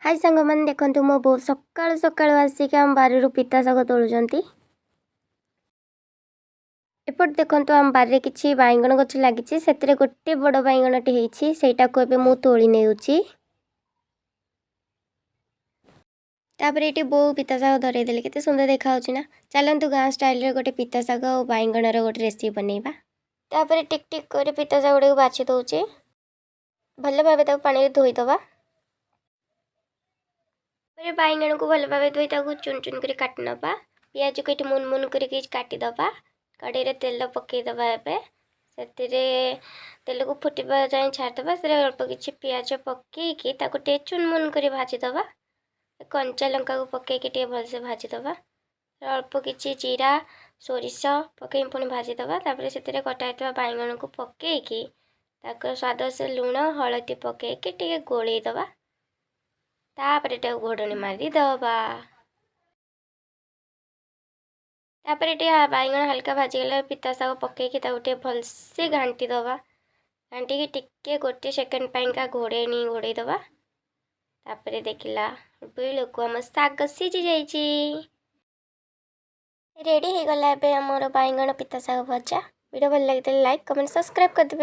हाय सांगमान देखंतु मो बो सकाळु सकाळु आसिक आम बारी पिता शाग तोलुचंती। एपट देखंतु आम बारी किछि बाइगण गछ लागिछि सेतिरे गोटे बड़ बाइगणटे हेछि सेटा को एबे मु तोली नेउछि। तापर एटी बो पिता शाग धरै देले केते सुंदर देखा होछि ना। चलंतु गां स्टाइल रे गोटे पिता शाग और बाइगण रो गोटे रेसिपी बनेबा। तापर टिक टिक करे पिता शाग गुडे बाछि दउछि। भल भाबे ताको पानी रे धोई दबा। फिर बाइगण को भल भाबे धोई ताको चुन चुन कर काटि नबा। पियाज को इट मुन मुन कर काटि दबा। कड़ाई रे तेल पकई दबा। एबे सेतिरे तेल को फुटिबा जाय छाड़ दबा। से अल्प किछि पियाज पकई कि ताको टे चुन मुन कर भाजी दबा। कंचा लंका को पकई कि टे भल से भाजी दबा। अल्प किछि जीरा सोरिष पकई पुणी भाजी दबा। तापर सेतिरे कटाइतबा बाइगण को पकई कि ताको स्वाद से लूण हळदी पकई कि टे गोळई दबा। तापर एटा घोड़नी मारी दबा। तापर एटा बाइगण हल्का भाजी गला पिता शाग पकई कि ताको टे भल से घांटी दबा। घांटी कि टिके गोटे सेकंड पाइंका घोड़ई दबा। तापर देखिला बेलको हम शाग सिझी जाइछि। रेडी हो गला एबे हमर बाइगण पिता शाग भजा। वीडियो भल लागितले लाइक कमेंट सब्सक्राइब कर दिबे।